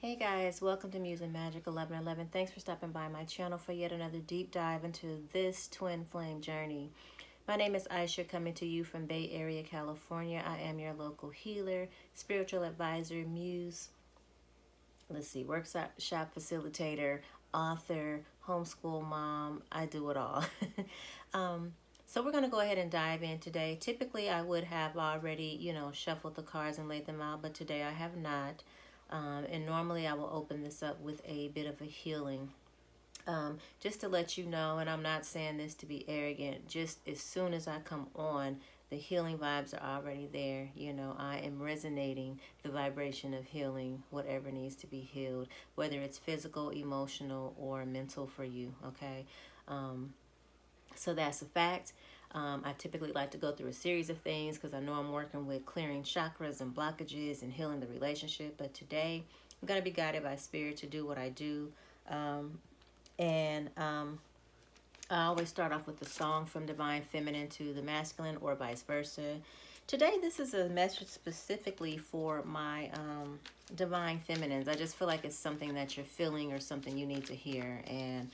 Hey guys, welcome to Muse and Magic 1111. Thanks for stopping by my channel for yet another deep dive into this twin flame journey. My name is Eisha, coming to you from Bay Area, California. I am your local healer, spiritual advisor, muse, workshop facilitator, author, homeschool mom. I do it all. So we're going to go ahead and dive in today. Typically, I would have already, shuffled the cards and laid them out, but today I have not. And normally I will open this up with a bit of a healing. Just to let you know, and I'm not saying this to be arrogant, just as soon as I come on, the healing vibes are already there. I am resonating the vibration of healing, whatever needs to be healed, whether it's physical, emotional, or mental for you, okay? So that's a fact. I typically like to go through a series of things because I know I'm working with clearing chakras and blockages and healing the relationship. But today, I'm going to be guided by spirit to do what I do. I always start off with a song from Divine Feminine to the Masculine or vice versa. Today, this is a message specifically for my Divine Feminines. I just feel like it's something that you're feeling or something you need to hear. And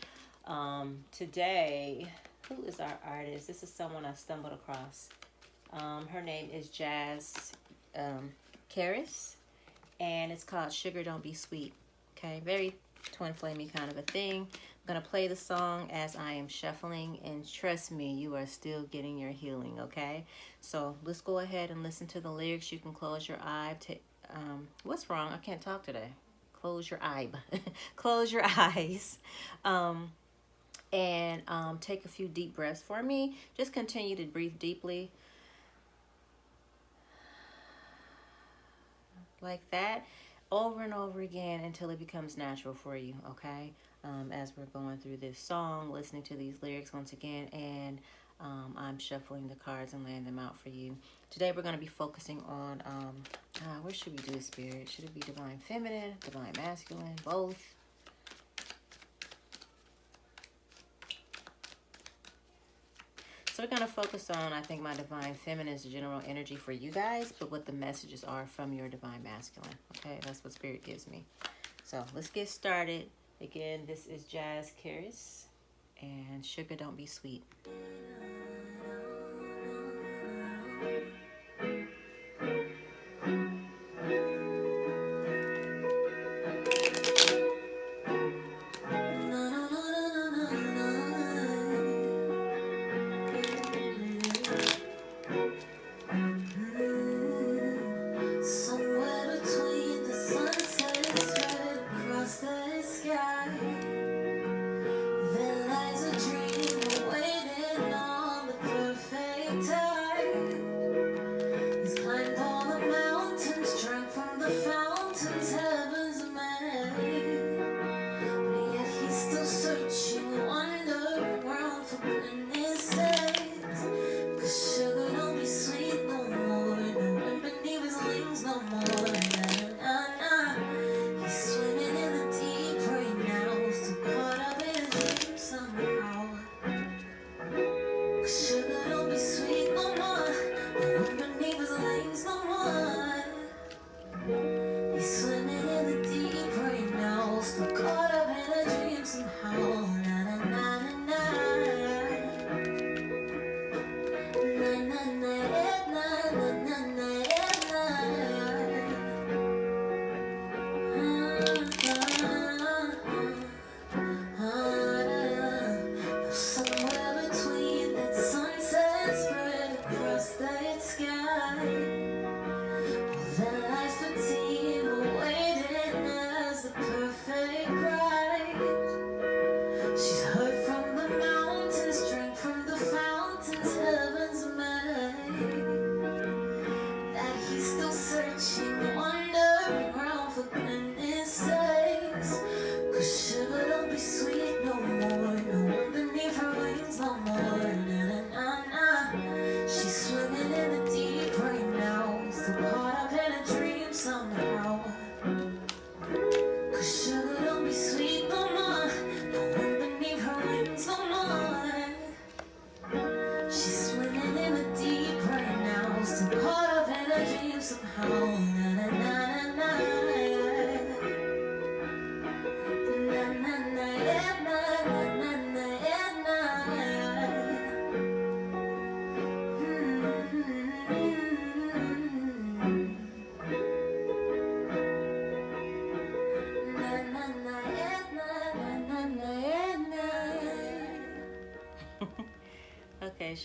today... who is our artist? This is someone I stumbled across. Her name is Jazz Karis, and it's called Sugar Don't Be Sweet. Okay, very twin flamey kind of a thing. I'm going to play the song as I am shuffling, and trust me, you are still getting your healing, okay? So let's go ahead and listen to the lyrics. You can close your eye. What's wrong? I can't talk today. Close your eye. Close your eyes. And take a few deep breaths for me. Just continue to breathe deeply. Like that. Over and over again until it becomes natural for you, okay? As we're going through this song, listening to these lyrics once again, and I'm shuffling the cards and laying them out for you. Today we're going to be focusing on, where should we do spirit? Should it be Divine Feminine, Divine Masculine, both? So we're going to focus on, I think, my Divine Feminine's general energy for you guys, but what the messages are from your Divine Masculine. Okay, that's what Spirit gives me. So let's get started. Again, this is Jazz Karis, and Sugar Don't Be Sweet.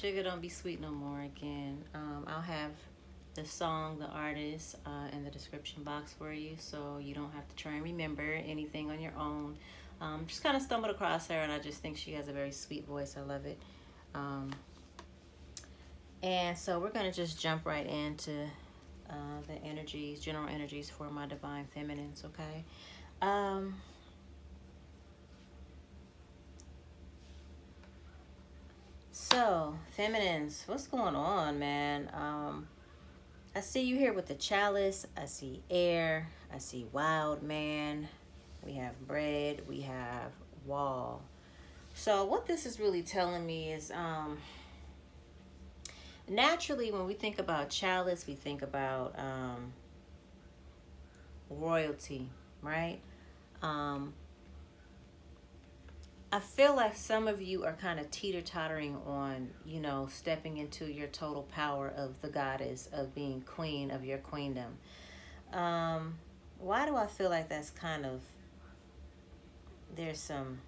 Sugar Don't Be Sweet No More again. I'll have the song, the artist, in the description box for you, so you don't have to try and remember anything on your own. Just kind of stumbled across her, and I just think she has a very sweet voice. I love it. And so we're going to just jump right into the energies, general energies for my Divine Feminines, okay? So, feminines, what's going on, man? I see you here with the chalice. I see air. I see wild man. We have bread. We have wall. So what this is really telling me is naturally when we think about chalice, we think about royalty, right? I feel like some of you are kind of teeter-tottering on, you know, stepping into your total power of the goddess, of being queen of your queendom. Why do I feel like that's kind of, there's some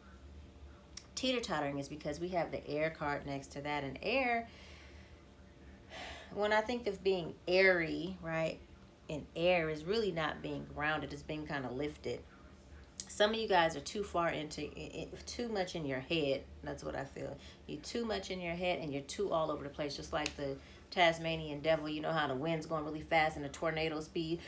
teeter-tottering is because we have the air card next to that. And air, when I think of being airy, right, and air is really not being grounded, it's being kind of lifted. Some of you guys are too far into it, too much in your head. That's what I feel. You're too much in your head and you're too all over the place. Just like the Tasmanian devil, you know how the wind's going really fast and the tornado speed.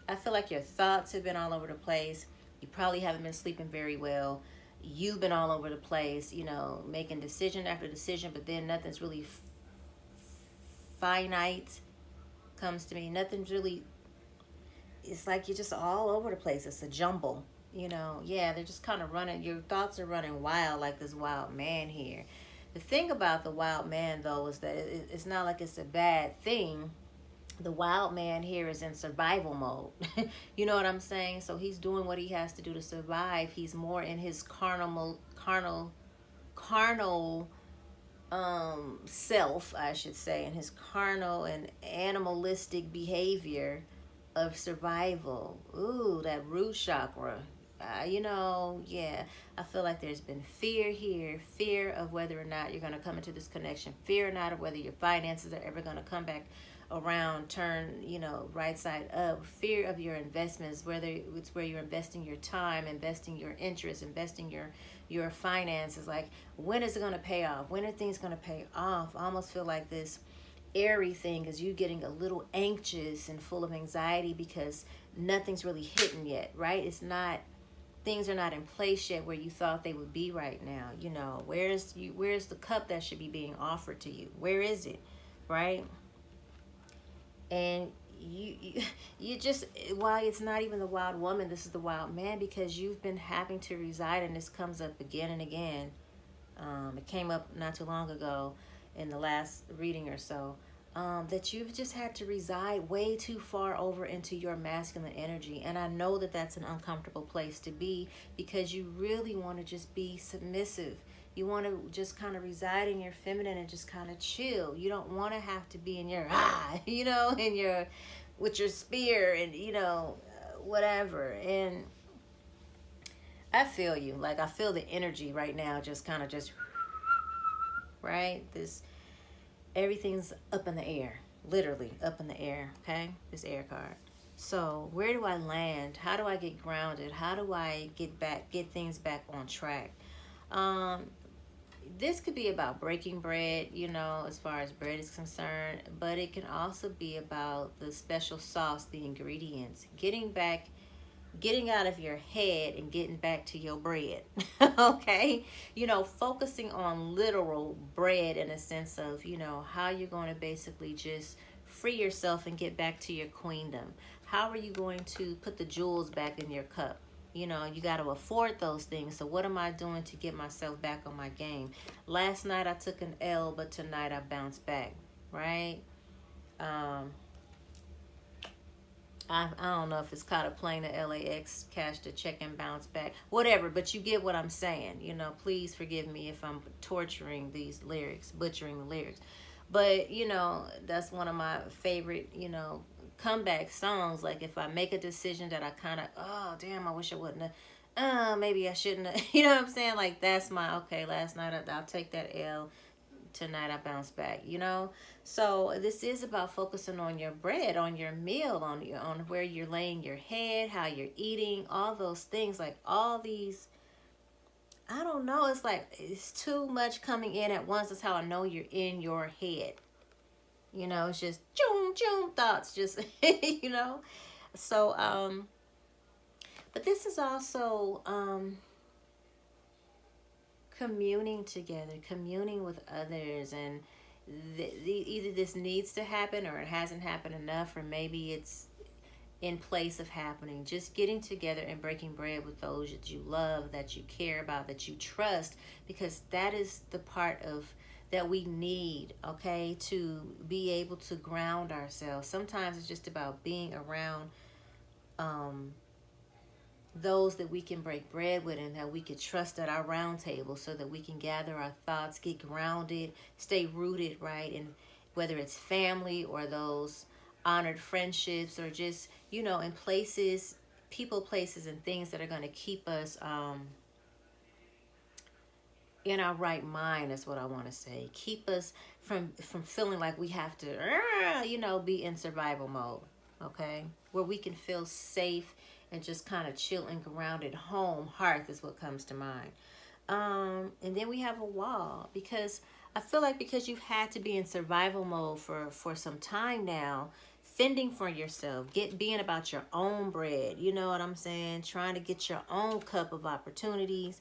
I feel like your thoughts have been all over the place. You probably haven't been sleeping very well. You've been all over the place, you know, making decision after decision, but then nothing's really finite comes to me. Nothing's really, it's like you're just all over the place. It's a jumble, you know. Yeah, they're just kind of running. Your thoughts are running wild like this wild man here. The thing about the wild man, though, is that it's not like it's a bad thing. The wild man here is in survival mode. You know what I'm saying? So he's doing what he has to do to survive. He's more in his carnal self, I should say, in his carnal and animalistic behavior of survival. Ooh, that root chakra. You know, yeah, I feel like there's been fear here, fear of whether or not you're going to come into this connection, fear or not of whether your finances are ever going to come back around, turn, you know, right side up, fear of your investments, whether it's where you're investing your time, investing your interest, investing your finances, like when is it going to pay off? When are things going to pay off? I almost feel like this airy thing is you getting a little anxious and full of anxiety because nothing's really hitting yet, right? It's not, things are not in place yet where you thought they would be right now. You know, where's the cup that should be being offered to you? Where is it, right? And you just, why it's not even the wild woman, this is the wild man, because you've been having to reside, and this comes up again and again. It came up not too long ago in the last reading or so, that you've just had to reside way too far over into your masculine energy. And I know that that's an uncomfortable place to be because you really want to just be submissive. You want to just kind of reside in your feminine and just kind of chill. You don't want to have to be in your, you know, in your, with your spear and, you know, whatever. And I feel you. Like, I feel the energy right now just kind of just, right? This, everything's up in the air, literally up in the air, okay? This air card. So where do I land? How do I get grounded? How do I get things back on track? This could be about breaking bread, you know, as far as bread is concerned, but it can also be about the special sauce, the ingredients, getting out of your head and getting back to your bread. Okay, you know, focusing on literal bread in a sense of, you know, how you're going to basically just free yourself and get back to your queendom. How are you going to put the jewels back in your cup? You know, you got to afford those things. So what am I doing to get myself back on my game? Last night I took an L, but tonight I bounced back, right? I don't know if it's caught a plane to LAX, cashed a check and bounce back, whatever, but you get what I'm saying. You know, please forgive me if I'm torturing these lyrics, butchering the lyrics. But, you know, that's one of my favorite, you know, comeback songs. Like if I make a decision that I kind of, oh, damn, I wish I wouldn't have, maybe I shouldn't have, you know what I'm saying? Like, that's my, okay, last night I'll take that L. Tonight I bounce back, you know? So this is about focusing on your bread, on your meal, on where you're laying your head, how you're eating, all those things, like all these, I don't know, it's like it's too much coming in at once. That's how I know you're in your head. You know, it's just choom choom thoughts, just you know. So but this is also communing together, communing with others, and either this needs to happen or it hasn't happened enough, or maybe it's in place of happening. Just getting together and breaking bread with those that you love, that you care about, that you trust, because that is the part of that we need, okay, to be able to ground ourselves. Sometimes it's just about being around um, those that we can break bread with and that we can trust at our round table, so that we can gather our thoughts, get grounded, stay rooted, right? And whether it's family or those honored friendships, or just, you know, in places, people, places, and things that are going to keep us in our right mind, is what I want to say. Keep us from feeling like we have to, you know, be in survival mode, okay? Where we can feel safe and just kind of chill and grounded. Home, hearth is what comes to mind. And then we have a wall, because I feel like because you've had to be in survival mode for some time now, fending for yourself, being about your own bread, you know what I'm saying? Trying to get your own cup of opportunities.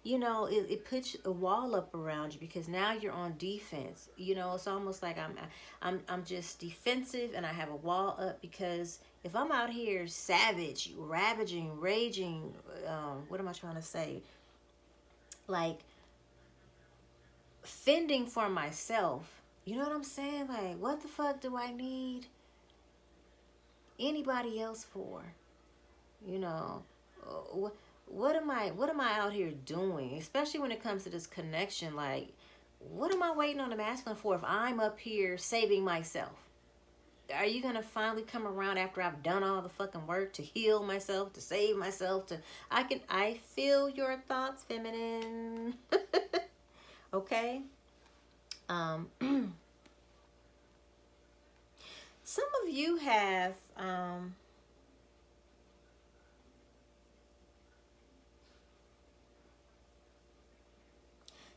You know, it puts a wall up around you, because now you're on defense. You know, it's almost like I'm just defensive, and I have a wall up, because if I'm out here savage, ravaging, raging, what am I trying to say? Like, fending for myself. You know what I'm saying? Like, what the fuck do I need anybody else for? You know, what am I out here doing? Especially when it comes to this connection. Like, what am I waiting on the masculine for if I'm up here saving myself? Are you gonna finally come around after I've done all the fucking work to heal myself, to save myself? I feel your thoughts, feminine. Okay. Um, some of you have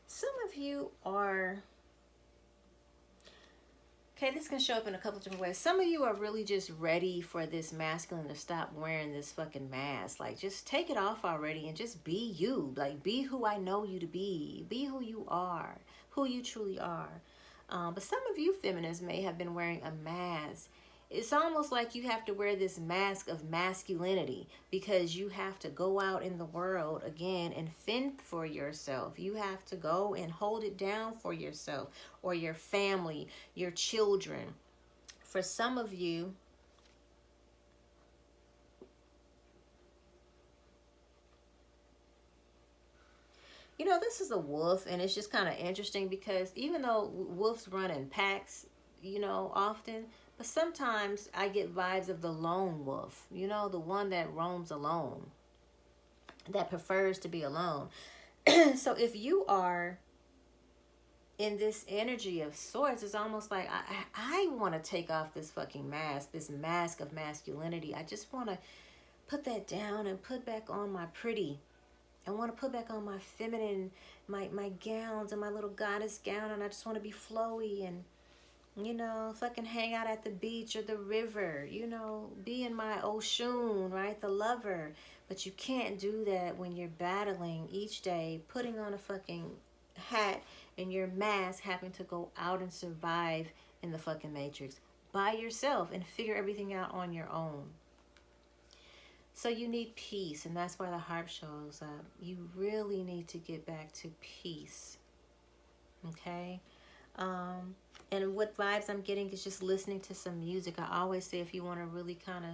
some of you are, okay, this can show up in a couple different ways. Some of you are really just ready for this masculine to stop wearing this fucking mask. Like, just take it off already and just be you. Like, be who I know you to be. Be who you are, who you truly are. But some of you feminists may have been wearing a mask. It's almost like you have to wear this mask of masculinity, because you have to go out in the world again and fend for yourself. You have to go and hold it down for yourself or your family, your children. For some of you, you know, this is a wolf, and it's just kind of interesting, because even though wolves run in packs, you know, often, but sometimes I get vibes of the lone wolf, you know, the one that roams alone, that prefers to be alone. So if you are in this energy of sorts, it's almost like I want to take off this fucking mask, this mask of masculinity. I just want to put that down and put back on my pretty. I want to put back on my feminine, my gowns and my little goddess gown, and I just want to be flowy and, you know, fucking hang out at the beach or the river, you know, be in my ocean, right? The lover. But you can't do that when you're battling each day, putting on a fucking hat and your mask, having to go out and survive in the fucking matrix by yourself and figure everything out on your own. So you need peace, and that's why the harp shows up. You really need to get back to peace. Okay? And what vibes I'm getting is just listening to some music. I always say, if you want to really kind of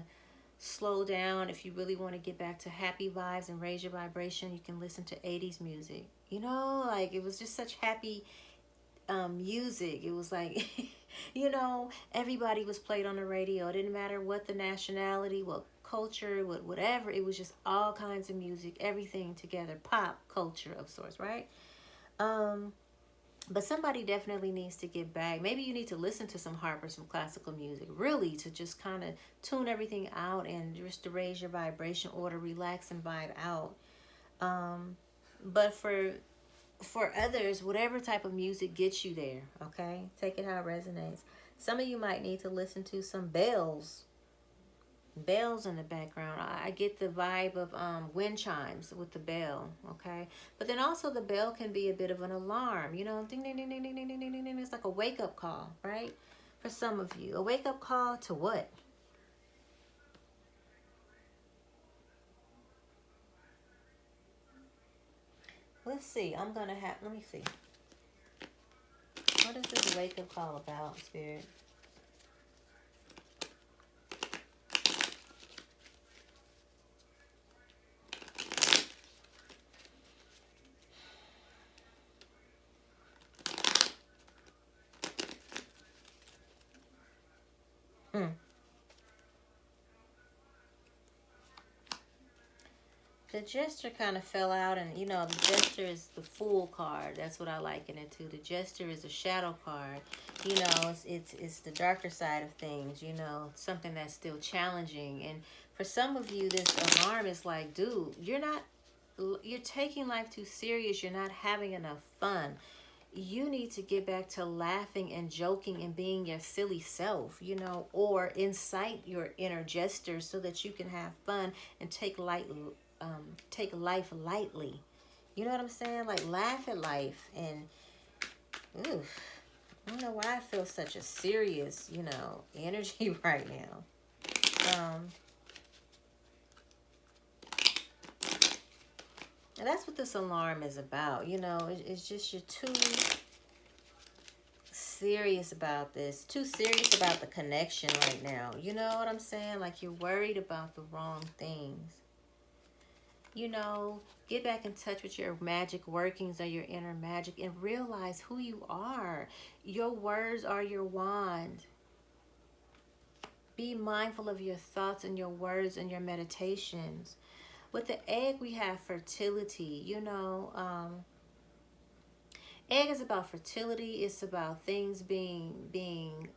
slow down, if you really want to get back to happy vibes and raise your vibration, you can listen to 80s music. You know, like, it was just such happy music. It was like, you know, everybody was played on the radio. It didn't matter what the nationality, what culture, with whatever. It was just all kinds of music, everything together, pop culture of sorts, right? But somebody definitely needs to get back. Maybe you need to listen to some harp or some classical music, really, to just kind of tune everything out and just to raise your vibration order, relax and vibe out. But for others, whatever type of music gets you there, okay? Take it how it resonates. Some of you might need to listen to some bells in the background. I get the vibe of wind chimes with the bell, okay? But then also the bell can be a bit of an alarm, you know, ding, ding, ding, ding, ding, ding, ding, ding, ding. It's like a wake-up call, right? For some of you. A wake-up call to what? Let's see. Let me see. What is this wake-up call about, Spirit? Hmm. The Jester kind of fell out, and you know, the Jester is the Fool card. That's what I liken it to. The Jester is a shadow card. You know, it's the darker side of things. You know, something that's still challenging. And for some of you, this alarm is like, dude, you're taking life too serious. You're not having enough fun. You need to get back to laughing and joking and being your silly self, you know, or incite your inner Jester so that you can have fun and take life lightly. You know what I'm saying? Like, laugh at life. And oof, I don't know why I feel such a serious, you know, energy right now. And that's what this alarm is about. You know, it's just you're too serious about this. Too serious about the connection right now. You know what I'm saying? Like, you're worried about the wrong things. You know, get back in touch with your magic workings or your inner magic and realize who you are. Your words are your wand. Be mindful of your thoughts and your words and your meditations. With the egg, we have fertility. You know, egg is about fertility. It's about things being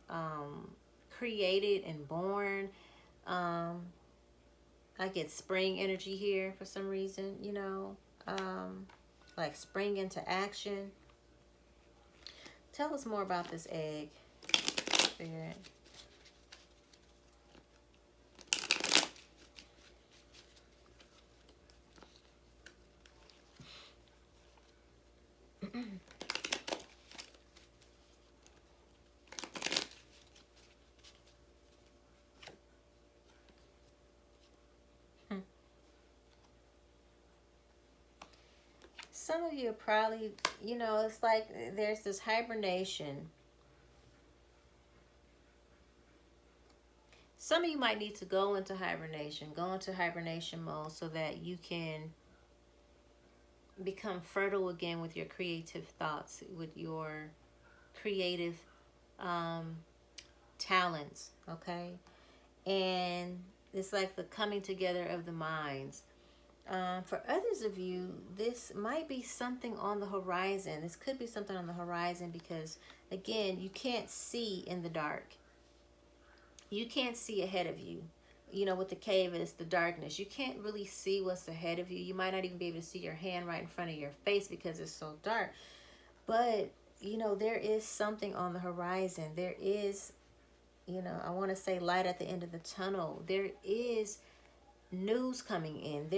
created and born. I get spring energy here for some reason, you know, like spring into action. Tell us more about this egg, Spirit. Some of you are probably, you know, it's like there's this hibernation. Some of you might need to go into hibernation mode so that you can become fertile again with your creative thoughts, with your creative talents, okay? And it's like the coming together of the minds. For others of you, this might be something on the horizon. This could be something on the horizon because, again, you can't see in the dark. You can't see ahead of you. You know, with the cave, it's the darkness. You can't really see what's ahead of you. You might not even be able to see your hand right in front of your face because it's so dark. But, you know, there is something on the horizon. There is, you know, I want to say light at the end of the tunnel. There is news coming in.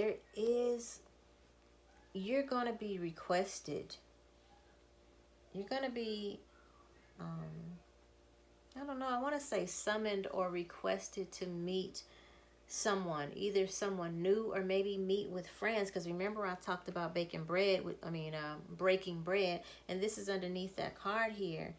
You're going to be requested. You're going to be, I don't know, I want to say summoned or requested to meet someone, either someone new or maybe meet with friends. Because remember, I talked about breaking bread, and this is underneath that card here.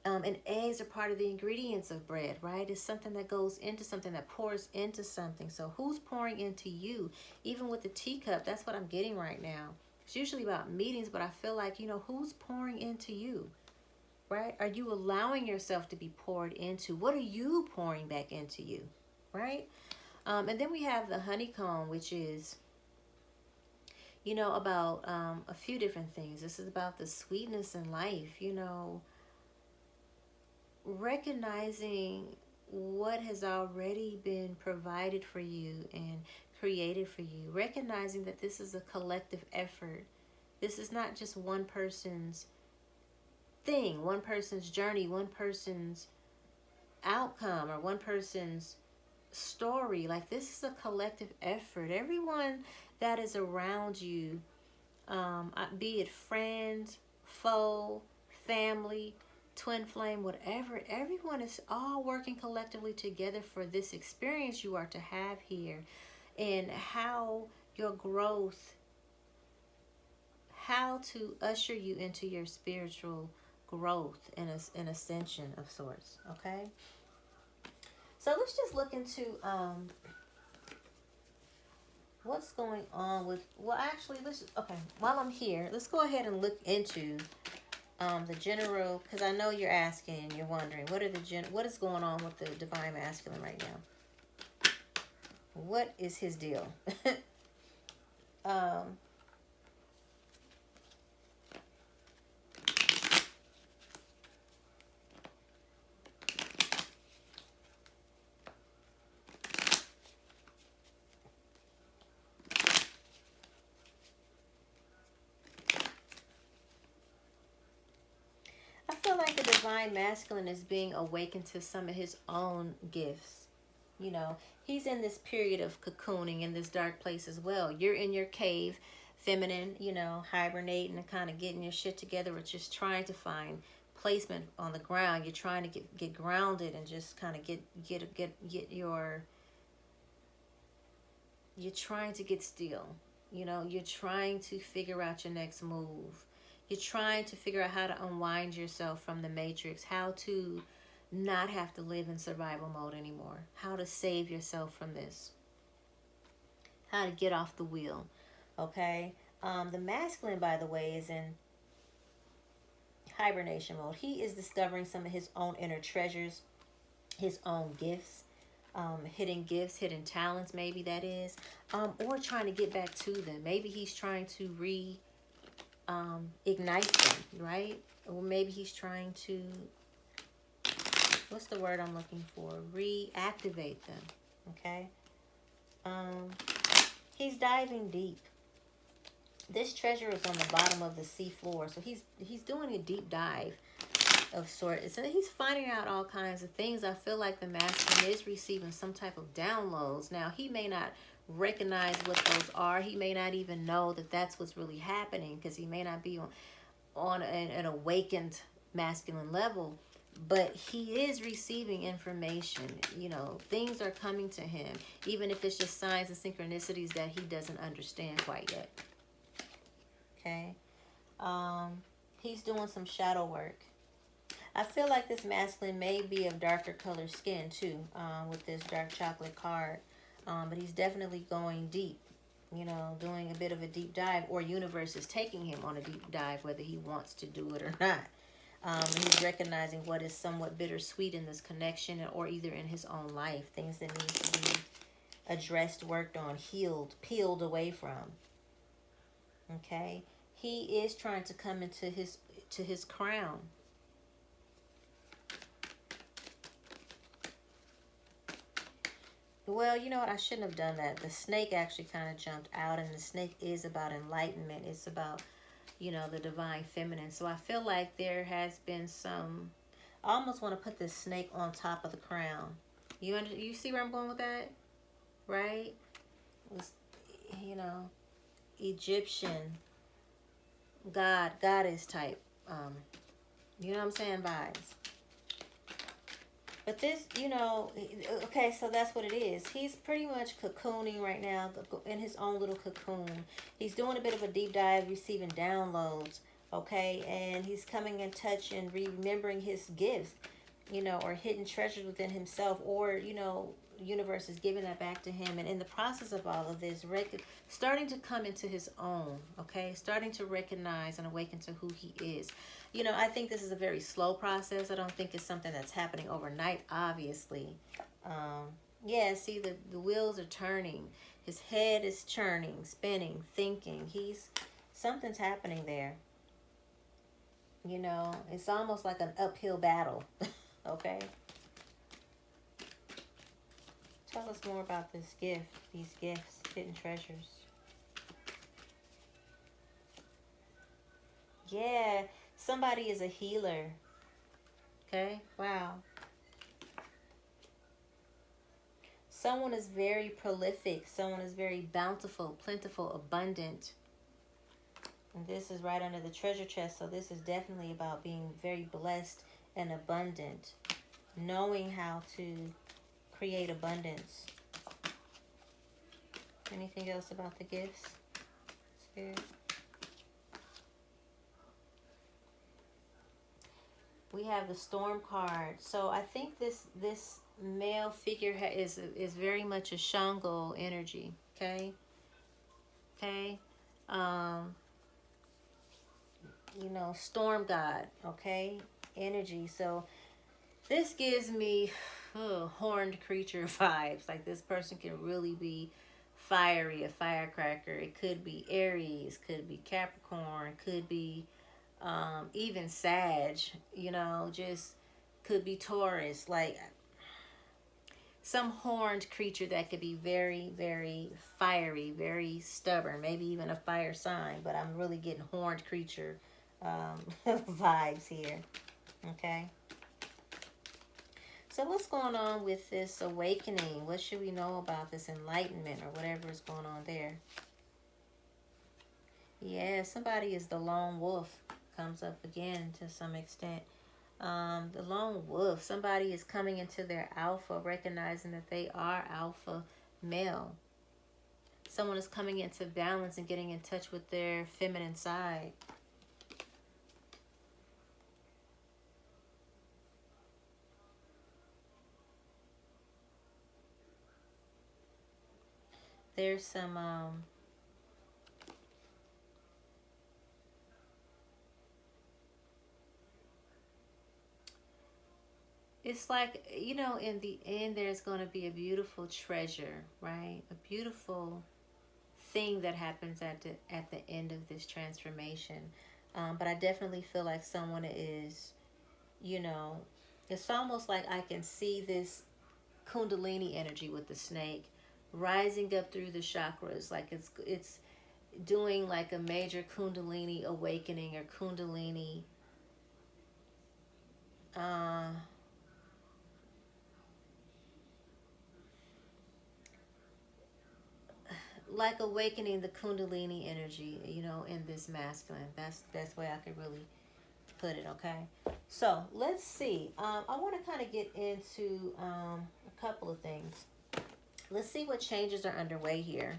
And eggs are part of the ingredients of bread, right? It's something that goes into something, that pours into something. So who's pouring into you? Even with the teacup, that's what I'm getting right now. It's usually about meetings, but I feel like, you know, who's pouring into you, right? Are you allowing yourself to be poured into? What are you pouring back into you, right? And then we have the honeycomb, which is, you know, about a few different things. This is about the sweetness in life, you know, recognizing what has already been provided for you and created for you, recognizing that this is a collective effort. This is not just one person's thing, one person's journey, one person's outcome, or one person's story. Like, this is a collective effort. Everyone that is around you, be it friends, foe, family, twin flame, whatever, everyone is all working collectively together for this experience you are to have here, and how your growth, how to usher you into your spiritual growth and an ascension of sorts. Okay, so let's just look into what's going on with, well, actually, okay, while I'm here, let's go ahead and look into the general, because I know you're asking and you're wondering, what is going on with the divine masculine right now? What is his deal? I feel like the divine masculine is being awakened to some of his own gifts. You know, he's in this period of cocooning in this dark place as well. You're in your cave, feminine, you know, hibernating and kind of getting your shit together, or just trying to find placement on the ground. You're trying to get grounded and just kind of get your, you're trying to get still. You know, you're trying to figure out your next move. You're trying to figure out how to unwind yourself from the matrix, how to not have to live in survival mode anymore, how to save yourself from this, how to get off the wheel. Okay, the masculine, by the way, is in hibernation mode. He is discovering some of his own inner treasures, his own gifts, hidden gifts, hidden talents, maybe that is, or trying to get back to them. Maybe he's trying to ignite them, right? Or maybe he's trying to, what's the word I'm looking for? Reactivate them. Okay. He's diving deep. This treasure is on the bottom of the sea floor, so he's doing a deep dive of sorts. So he's finding out all kinds of things. I feel like the masculine is receiving some type of downloads. Now, he may not recognize what those are. He may not even know that that's what's really happening, because he may not be on an awakened masculine level, but he is receiving information. You know, things are coming to him, even if it's just signs and synchronicities that he doesn't understand quite yet. Okay. He's doing some shadow work. I feel like this masculine may be of darker color skin too, with this dark chocolate card. But he's definitely going deep, you know, doing a bit of a deep dive, or universe is taking him on a deep dive, whether he wants to do it or not. He's recognizing what is somewhat bittersweet in this connection, or either in his own life, things that need to be addressed, worked on, healed, peeled away from. Okay, he is trying to come into his crown. Well, you know what? I shouldn't have done that. The snake actually kind of jumped out, and the snake is about enlightenment. It's about, you know, the divine feminine. So I feel like there has been some, I almost want to put this snake on top of the crown. You see where I'm going with that? Right? It's, you know, Egyptian, goddess type, you know what I'm saying, vibes. But this, you know, okay, so that's what it is. He's pretty much cocooning right now in his own little cocoon. He's doing a bit of a deep dive, receiving downloads, okay? And he's coming in touch and remembering his gifts, you know, or hidden treasures within himself, or, you know, universe is giving that back to him. And in the process of all of this, starting to come into his own, okay? Starting to recognize and awaken to who he is. You know, I think this is a very slow process. I don't think it's something that's happening overnight, obviously. Yeah, see, the wheels are turning. His head is churning, spinning, thinking. Something's happening there. You know, it's almost like an uphill battle. Okay? Tell us more about this gift, these gifts, hidden treasures. Yeah, somebody is a healer. Okay? Wow. Someone is very prolific. Someone is very bountiful, plentiful, abundant. And this is right under the treasure chest. So this is definitely about being very blessed and abundant. Knowing how to create abundance. Anything else about the gifts, Spirit? We have the Storm card. So I think this male figure is very much a Shango energy. Okay. Okay. You know, storm god. Okay. Energy. So this gives me horned creature vibes. Like this person can really be fiery, a firecracker. It could be Aries, could be Capricorn, could be even Sag, you know, just could be Taurus. Like some horned creature that could be very, very fiery, very stubborn, maybe even a fire sign. But I'm really getting horned creature vibes here. Okay. So what's going on with this awakening? What should we know about this enlightenment or whatever is going on there? Yeah, somebody is the lone wolf. Comes up again to some extent. The lone wolf. Somebody is coming into their alpha, recognizing that they are alpha male. Someone is coming into balance and getting in touch with their feminine side. There's some it's like, you know, in the end there's going to be a beautiful treasure, right? A beautiful thing that happens at the end of this transformation. But I definitely feel like someone is, you know, it's almost like I can see this Kundalini energy with the snake rising up through the chakras, like it's doing like a major Kundalini awakening or Kundalini like awakening the Kundalini energy, you know, in this masculine. That's the way I could really put it. Okay, so let's see. I want to kind of get into a couple of things. Let's see what changes are underway here.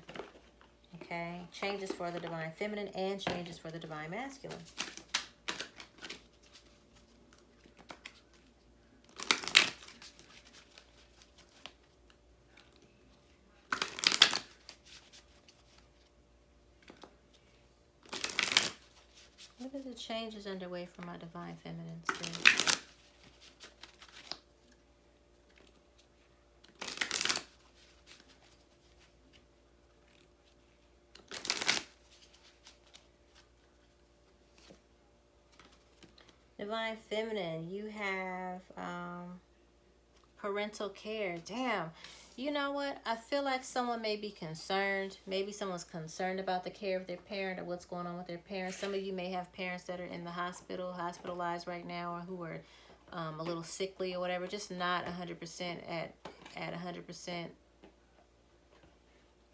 Okay, changes for the Divine Feminine and changes for the Divine Masculine. What are the changes underway for my Divine Feminine spirit? Divine Feminine, you have parental care. Damn. You know what? I feel like someone may be concerned. Maybe someone's concerned about the care of their parent or what's going on with their parents. Some of you may have parents that are in the hospital, hospitalized right now, or who are a little sickly or whatever. Just not 100% at 100%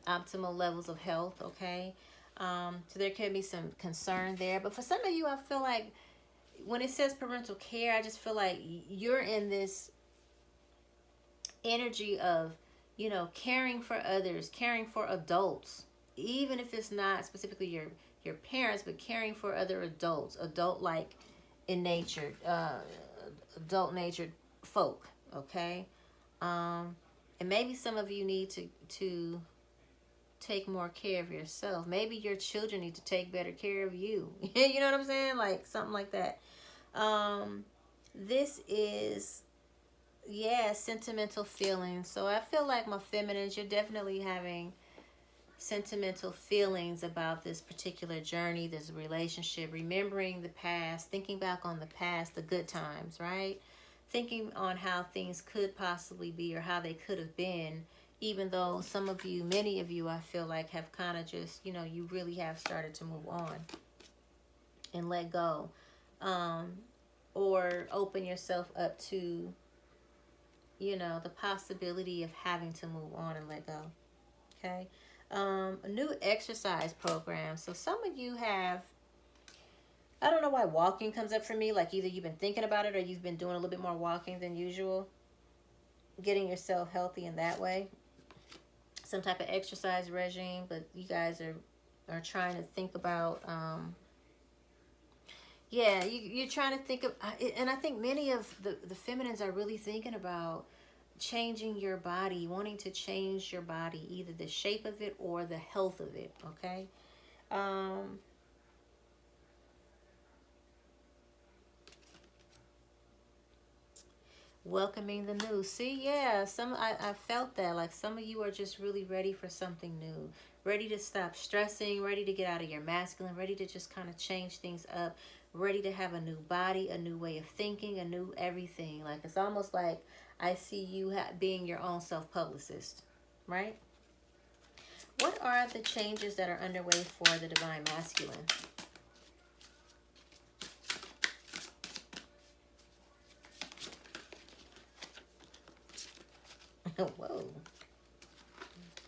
optimal levels of health, okay? So there could be some concern there. But for some of you, I feel like when it says parental care, I just feel like you're in this energy of, you know, caring for others, caring for adults, even if it's not specifically your parents, but caring for other adults, adult like in nature, adult natured folk. Okay, and maybe some of you need to take more care of yourself. Maybe your children need to take better care of you. You know what I'm saying? Like something like that. This is Yeah, sentimental feelings. So I feel like my feminines, you're definitely having sentimental feelings about this particular journey, this relationship, remembering the past, thinking back on the past, the good times, right? Thinking on how things could possibly be or how they could have been, even though some of you, many of you, I feel like have kind of just, you really have started to move on and let go, um, or open yourself up to, the possibility of having to move on and let go. Okay. A new exercise program. So some of you have, I don't know why walking comes up for me. Like either you've been thinking about it or you've been doing a little bit more walking than usual. Getting yourself healthy in that way. Some type of exercise regime, but you guys are trying to think about, yeah, you're trying to think of, and I think many of the feminines are really thinking about changing your body, wanting to change your body, either the shape of it or the health of it, okay? Um, Welcoming the new. See, yeah, I felt that. Like some of you are just really ready for something new. Ready to stop stressing, ready to get out of your masculine, ready to just kind of change things up, ready to have a new body, a new way of thinking, a new everything. Like it's almost like I see you being your own self-publicist, right? What are the changes that are underway for the divine masculine? Whoa,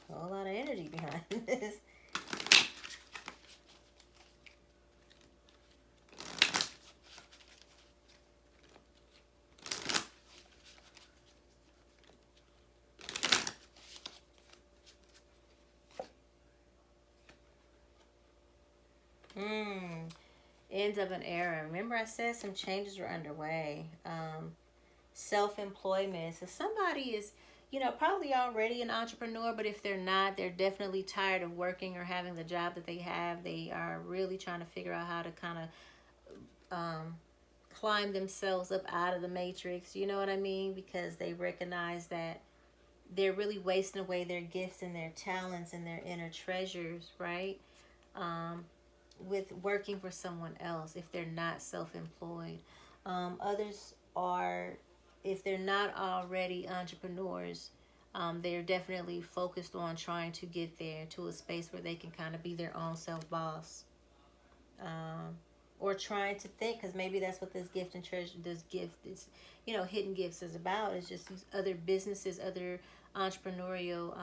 a whole lot of energy behind this. Hmm. End of an era. Remember I said some changes were underway. Self-employment. So somebody is, probably already an entrepreneur, but if they're not, they're definitely tired of working or having the job that they have. They are really trying to figure out how to kind of climb themselves up out of the matrix. You know what I mean? Because they recognize that they're really wasting away their gifts and their talents and their inner treasures, right? Um, with working for someone else if they're not self-employed. Others are, if they're not already entrepreneurs, they're definitely focused on trying to get there to a space where they can kind of be their own self-boss. Um, or trying to think, because maybe that's what this gift and treasure, this gift is, hidden gifts is about. It's just these other businesses, other entrepreneurial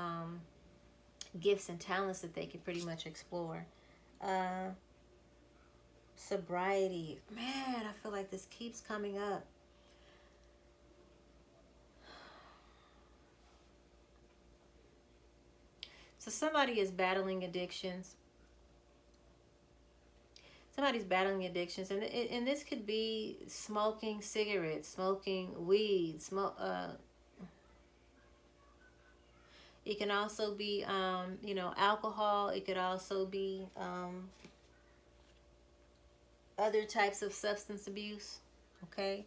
gifts and talents that they can pretty much explore. Uh, Sobriety. Man, I feel like this keeps coming up. So somebody is battling addictions. Somebody's battling addictions, and this could be smoking cigarettes, smoking weed, It can also be, alcohol. It could also be other types of substance abuse. Okay,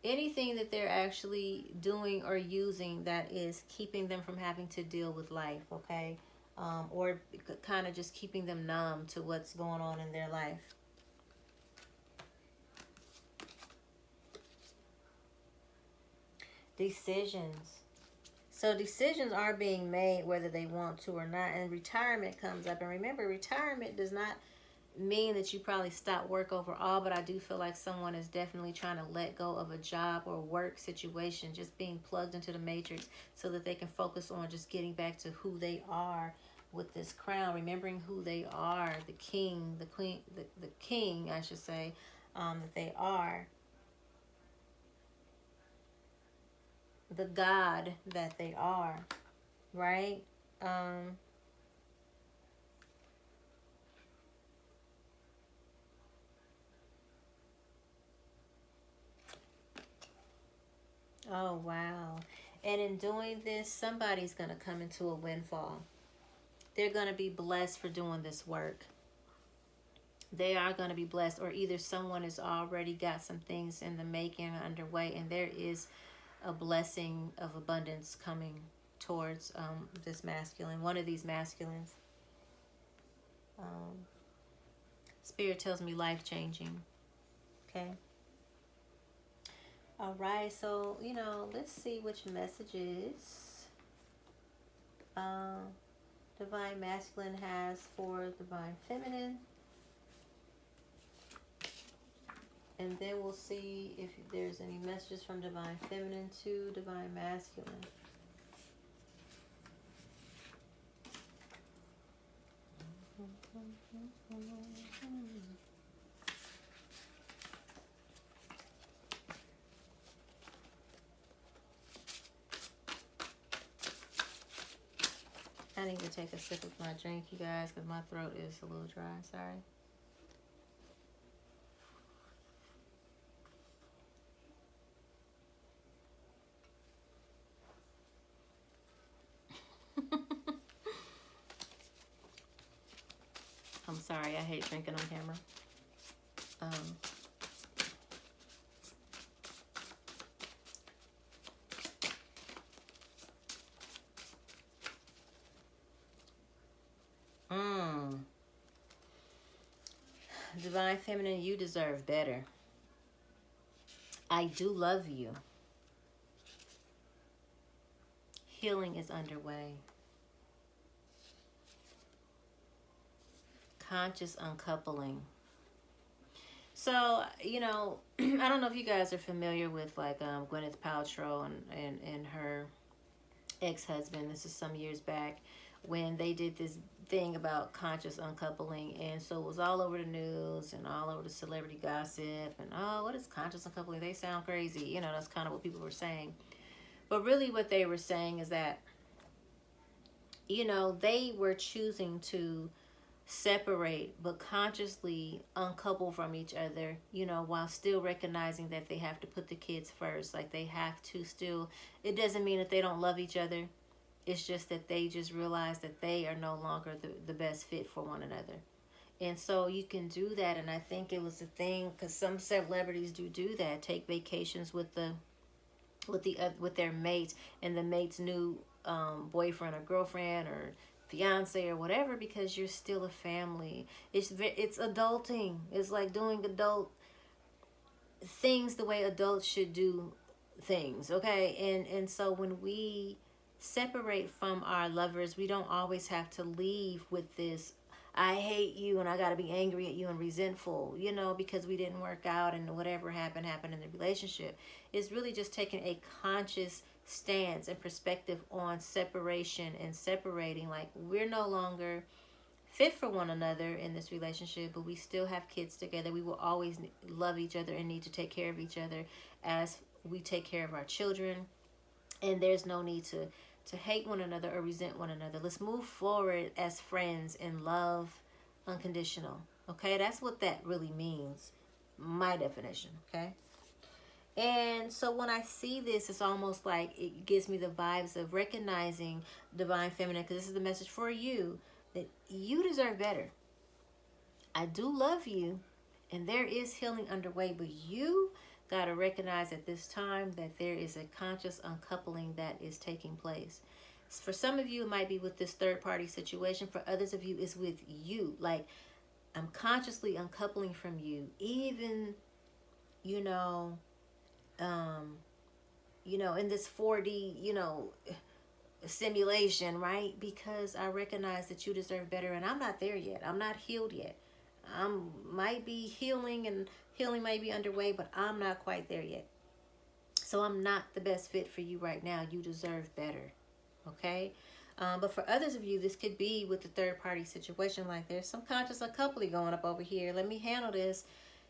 anything that they're actually doing or using that is keeping them from having to deal with life, okay? Or kind of just keeping them numb to what's going on in their life. Decisions. So decisions are being made whether they want to or not, and retirement comes up. And remember, retirement does not mean that you probably stop work overall, but I do feel like someone is definitely trying to let go of a job or work situation, just being plugged into the matrix so that they can focus on just getting back to who they are with this crown, remembering who they are, the king, the queen, the king, I should say, that they are, the God that they are, right? Um, oh, wow. And in doing this, somebody's going to come into a windfall. They're going to be blessed for doing this work. They are going to be blessed, or either someone has already got some things in the making underway, and there is a blessing of abundance coming towards this masculine, one of these masculines. Spirit tells me life changing. Okay. All right. So, let's see which messages Divine Masculine has for Divine Feminine. And then we'll see if there's any messages from Divine Feminine to Divine Masculine. I need to take a sip of my drink, you guys, because my throat is a little dry. Sorry. I'm sorry, I hate drinking on camera. Divine Feminine, you deserve better. I do love you. Healing is underway. Conscious uncoupling. So, I don't know if you guys are familiar with like Gwyneth Paltrow and her ex-husband. This is some years back when they did this thing about conscious uncoupling, and so it was all over the news and all over the celebrity gossip, and what is conscious uncoupling? They sound crazy. That's kind of what people were saying. But really what they were saying is that, they were choosing to separate but consciously uncouple from each other, while still recognizing that they have to put the kids first. Like they have to still, it doesn't mean that they don't love each other. It's just that they just realize that they are no longer the best fit for one another. And so you can do that. And I think it was a thing because some celebrities do that, take vacations with their mates and the mate's new boyfriend or girlfriend or fiance or whatever, because you're still a family. It's adulting. It's like doing adult things the way adults should do things. Okay. And so when we separate from our lovers, we don't always have to leave with this I hate you and I gotta be angry at you and resentful, because we didn't work out and whatever happened in the relationship. It's really just taking a conscious stance and perspective on separation and separating. Like we're no longer fit for one another in this relationship, but we still have kids together. We will always love each other and need to take care of each other as we take care of our children. And there's no need to hate one another or resent one another. Let's move forward as friends in love, unconditional. Okay, that's what that really means. My definition. Okay. And so when I see this, it's almost like it gives me the vibes of recognizing Divine Feminine, because this is the message for you, that you deserve better. I do love you, and there is healing underway, but you got to recognize at this time that there is a conscious uncoupling that is taking place. For some of you, it might be with this third party situation. For others of you, it's with you. Like, I'm consciously uncoupling from you, even, in this 4D, simulation, right? Because I recognize that you deserve better, and I'm not there yet. I'm not healed yet. I might be healing, and healing might be underway, but I'm not quite there yet. So I'm not the best fit for you right now. You deserve better. Okay? But for others of you, this could be with the third party situation. Like there's some conscious uncoupling going up over here. Let me handle this.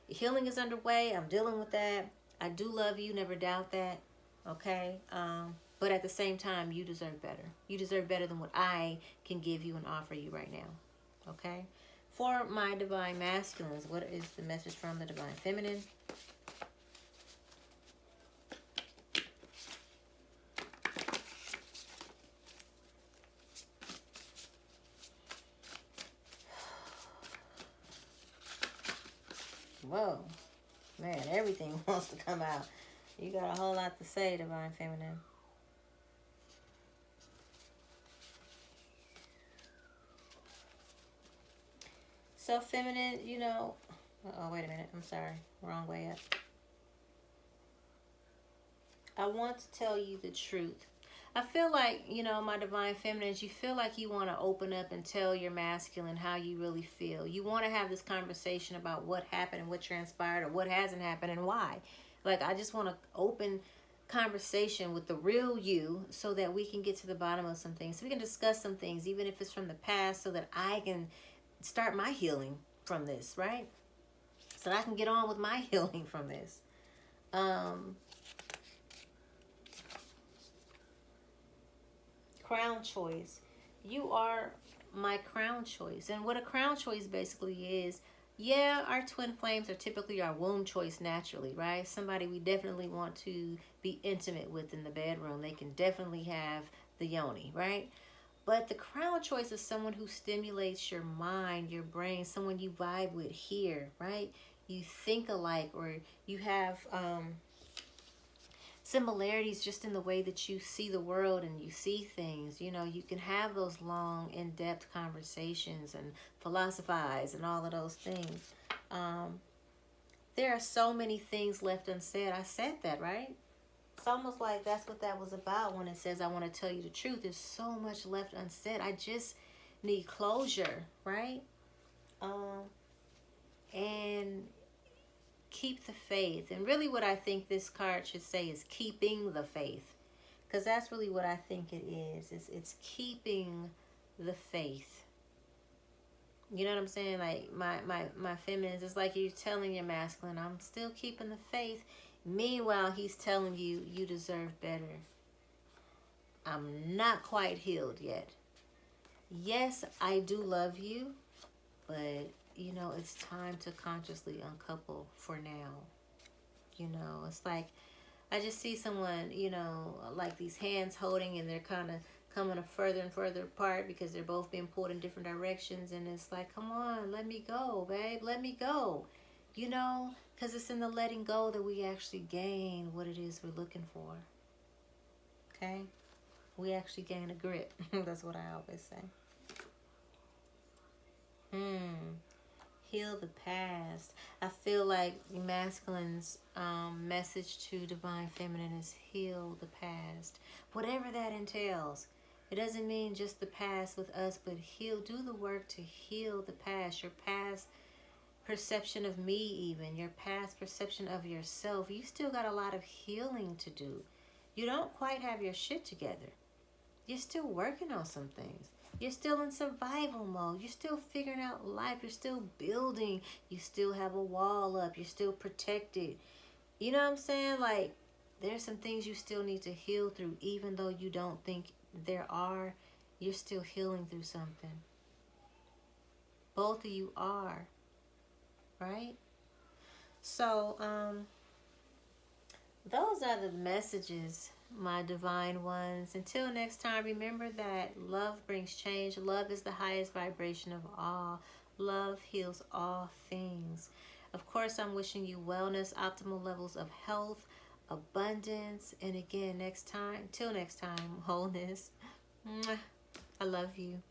Healing is underway. I'm dealing with that. I do love you. Never doubt that. Okay? But at the same time, you deserve better. You deserve better than what I can give you and offer you right now. Okay? For my Divine Masculines, what is the message from the Divine Feminine? Whoa. Man, everything wants to come out. You got a whole lot to say, Divine Feminine. So, Feminine, you know... Oh, wait a minute. I'm sorry. Wrong way up. I want to tell you the truth. I feel like, you know, my Divine Feminines, you feel like you want to open up and tell your masculine how you really feel. You want to have this conversation about what happened and what transpired or what hasn't happened and why. Like, I just want to open conversation with the real you so that we can get to the bottom of some things. So we can discuss some things, even if it's from the past, so that I can start my healing from this, right? So that I can get on with my healing from this. Crown choice. You are my crown choice. And what a crown choice basically is, yeah, our twin flames are typically our womb choice naturally, right? Somebody we definitely want to be intimate with in the bedroom. They can definitely have the yoni, right? But the crown choice is someone who stimulates your mind, your brain, someone you vibe with here, right? You think alike, or you have similarities just in the way that you see the world and you see things. You know, you can have those long, in-depth conversations and philosophize and all of those things. There are so many things left unsaid. I said that, right? It's almost like that's what that was about when it says, I want to tell you the truth. There's so much left unsaid. I just need closure, right? And keep the faith. And really what I think this card should say is keeping the faith. Because that's really what I think it is. It's keeping the faith. You know what I'm saying? Like my feminines, it's like you're telling your masculine, I'm still keeping the faith. Meanwhile, he's telling you, you deserve better. I'm not quite healed yet. Yes, I do love you, but, you know, it's time to consciously uncouple for now. You know, it's like, I just see someone, you know, like these hands holding, and they're kind of coming further and further apart because they're both being pulled in different directions. And it's like, come on, let me go, babe. Let me go. You know, because it's in the letting go that we actually gain what it is we're looking for. Okay? We actually gain a grip. That's what I always say. Heal the past. I feel like masculine's message to Divine Feminine is heal the past. Whatever that entails. It doesn't mean just the past with us, but heal. Do the work to heal the past. Your past perception of me, even your past perception of yourself. You still got a lot of healing to do. You don't quite have your shit together. You're still working on some things. You're still in survival mode. You're still figuring out life. You're still building. You still have a wall up. You're still protected. You know what I'm saying? Like, there's some things you still need to heal through, even though you don't think there are. You're still healing through something. Both of you are. Right? So, those are the messages, my divine ones. Until next time, remember that love brings change. Love is the highest vibration of all. Love heals all things. Of course, I'm wishing you wellness, optimal levels of health, abundance. And again, till next time, wholeness. I love you.